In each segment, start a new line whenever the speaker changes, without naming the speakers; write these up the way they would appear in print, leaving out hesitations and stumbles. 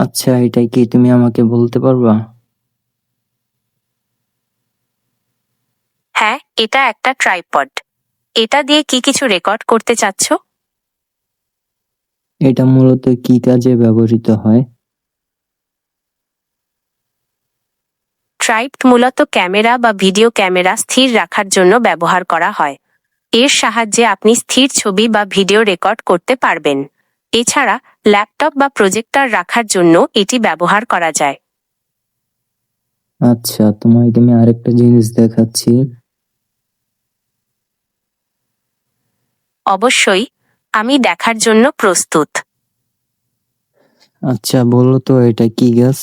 আচ্ছা, এটা কি তুমি আমাকে বলতে পারবা?
হ্যাঁ, এটা একটা ট্রাইপড। এটা দিয়ে কি কিছু রেকর্ড করতে চাচ্ছ?
এটা মূলত কি কাজে ব্যবহৃত হয়?
ট্রাইপড মূলত ক্যামেরা বা ভিডিও ক্যামেরা স্থির রাখার জন্য ব্যবহার করা হয়। এর সাহায্যে আপনি স্থির ছবি বা ভিডিও রেকর্ড করতে পারবেন। এছাড়া ল্যাপটপ বা প্রজেক্টর রাখার জন্য এটি ব্যবহার করা যায়।
আচ্ছা, তোমাকে আমি আরেকটা জিনিস দেখাচ্ছি।
অবশ্যই, আমি দেখার জন্য প্রস্তুত।
আচ্ছা, বলো তো এটা কি গাছ?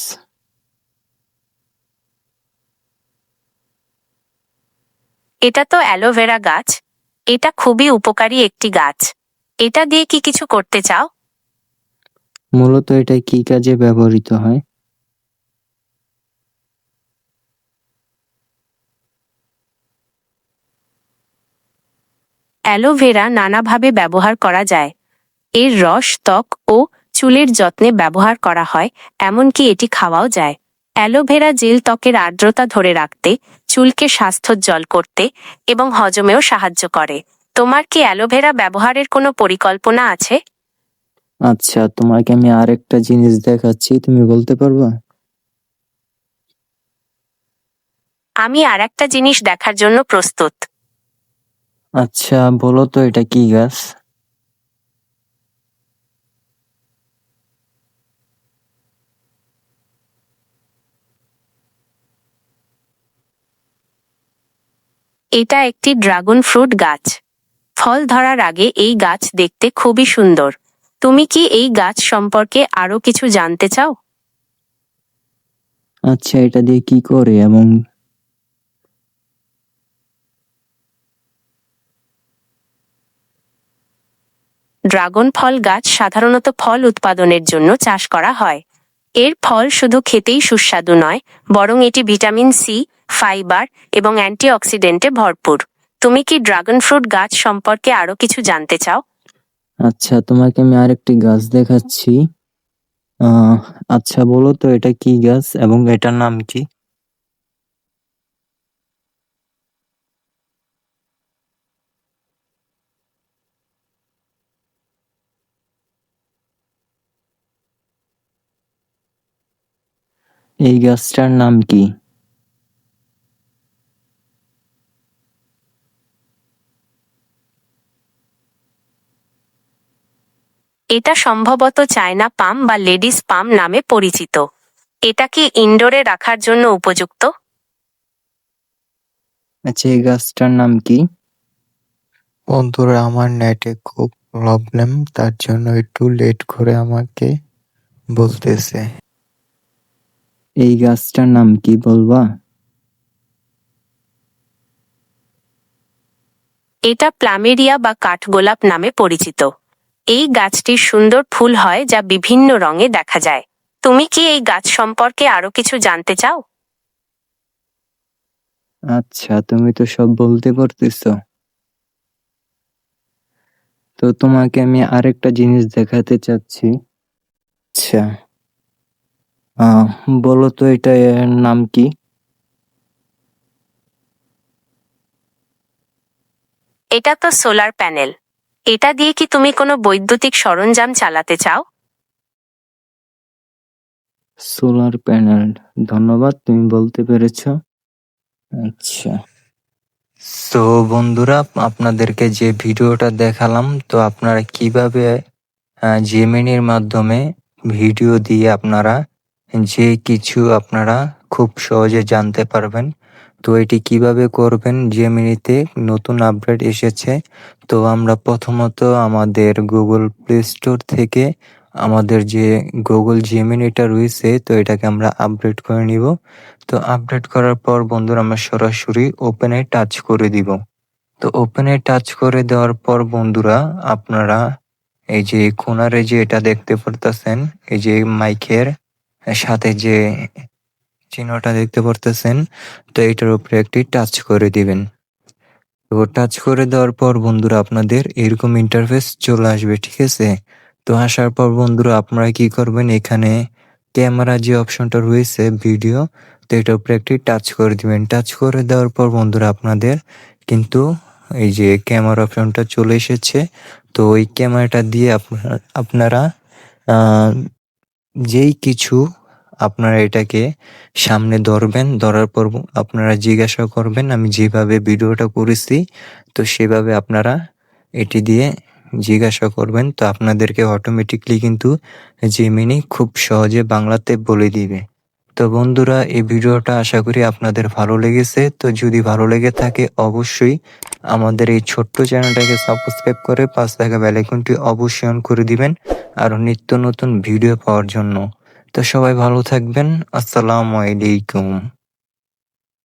এটা তো অ্যালোভেরা গাছ। এটা খুবই উপকারী একটি গাছ। এটা দিয়ে কি কিছু করতে চাও?
মূলত এটা কি কাজে ব্যবহৃত হয়?
অ্যালোভেরা নানাভাবে ব্যবহার করা যায়। এর রস ত্বক ও চুলের যত্নে ব্যবহার করা হয়, এমনকি এটি খাওয়াও যায়। অ্যালোভেরা জেল ত্বকের আর্দ্রতা ধরে রাখতে, চুলকে স্বাস্থ্যোজ্জ্বল করতে এবং হজমেও সাহায্য করে। তোমার কি অ্যালোভেরা ব্যবহারের কোনো পরিকল্পনা আছে?
আচ্ছা, তোমাকে আমি আরেকটা জিনিস দেখাচ্ছি, তুমি বলতে পারবা?
আমি আরেকটা জিনিস দেখার জন্য প্রস্তুত।
আচ্ছা, বলো তো এটা কি গাছ?
এটা একটি ড্রাগন ফ্রুট গাছ। ফল ধরার আগে এই গাছ দেখতে খুবই সুন্দর। তুমি কি এই গাছ সম্পর্কে আরো কিছু জানতে চাও?
আচ্ছা, এটা দিয়ে কি করে এবং
ড্রাগন ফল গাছ সাধারণত ফল উৎপাদনের জন্য চাষ করা হয়। এর ফল শুধু খেতেই সুস্বাদু নয়, বরং এটি ভিটামিন সি, ফাইবার এবং অ্যান্টিঅক্সিডেন্টে ভরপুর। তুমি কি ড্রাগন ফ্রুট গাছ সম্পর্কে আরো কিছু জানতে চাও?
আচ্ছা, তোমাকে আমি আরেকটি গাছ দেখাচ্ছি। আহ আচ্ছা, বলো তো এটা কি গাছ এবং এটার নাম কি? এই গাছটার নাম কি?
এটা সম্ভবত চায়না পাম বা লেডিস পাম নামে পরিচিত। এটা কি ইনডোরে রাখার জন্য উপযুক্ত?
আচ্ছা, এই গাছটার নাম কি?
বন্ধুরা, আমার নেটে খুব প্রবলেম, তার জন্য একটু লেট করে আমাকে বলতেছে।
এই গাছটার নাম কি বলবা?
এটা প্লামেরিয়া বা কাঠগোলাপ নামে পরিচিত। এই গাছটির সুন্দর ফুল হয় যা বিভিন্ন রঙে দেখা যায়। তুমি কি এই গাছ সম্পর্কে আরো কিছু জানতে চাও?
আচ্ছা, তুমি তো সব বলতে পারতেছো। তো তোমাকে আমি আরেকটা জিনিস দেখাতে চাচ্ছি। আচ্ছা, আহ বলো তো এটা এর নাম কি?
এটা তো সোলার প্যানেল। এটা দিয়ে কি তুমি কোনো বৈদ্যুতিক সরঞ্জাম চালাতে চাও?
Solar panel. ধন্যবাদ, তুমি বলতে পেরেছো। আচ্ছা, তো বন্ধুরা, আপনাদেরকে যে ভিডিওটা দেখালাম, তো আপনারা কিভাবে জেমিনির মাধ্যমে ভিডিও দিয়ে আপনারা যে কিছু আপনারা খুব সহজে জানতে পারবেন। তো এটি কিভাবে করবেন, জেমিনিতে নতুন আপডেট এসেছে। তো আমরা প্রথমত আমাদের গুগল প্লে স্টোর থেকে আমাদের যে গুগল জেমিনিটা রয়েছে, তো এটাকে আমরা আপডেট করে নিব। তো আপডেট করার পর বন্ধুরা আমরা সরাসরি ওপেনে টাচ করে দিব। তো ওপেনে টাচ করে দেওয়ার পর বন্ধুরা আপনারা এই যে কোনারে যে এটা দেখতে পারতেছেন, এই যে মাইকের সাথে যে চিহ্নটা দেখতে পারতেছেন, তো এটার উপরে একটি টাচ করে দিবেন। তো টাচ করে দেওয়ার পর বন্ধুরা আপনাদের এরকম ইন্টারফেস চলে আসবে, ঠিক আছে? তো আসার পর বন্ধুরা আপনারা কি করবেন, এখানে ক্যামেরা যে অপশনটা রয়েছে ভিডিও, তো এটার উপরে একটি টাচ করে দিবেন। টাচ করে দেওয়ার পর বন্ধুরা আপনাদের কিন্তু এই যে ক্যামেরা অপশনটা চলে এসেছে। তো ওই ক্যামেরাটা দিয়ে আপনারা যেই কিছু আপনারা এটাকে সামনে ধরবেন, ধরার পর আপনারা জিজ্ঞাসা করবেন আমি যেভাবে ভিডিওটা করেছি, তো সেভাবে আপনারা এটি দিয়ে জিজ্ঞাসা করবেন। তো আপনাদেরকে অটোমেটিকলি কিন্তু জেমিনি খুব সহজে বাংলাতে বলে দিবে। তো বন্ধুরা, এই ভিডিওটা আশা করি আপনাদের ভালো লেগেছে। তো যদি ভালো লেগে থাকে অবশ্যই আমাদের এই ছোট্ট চ্যানেলটাকে সাবস্ক্রাইব করে পাশে থাকা বেল আইকনটি অবশ্যই অন করে দিবেন আরো নিত্য নতুন ভিডিও পাওয়ার জন্য। তো সবাই ভালো থাকবেন। আসসালামু আলাইকুম।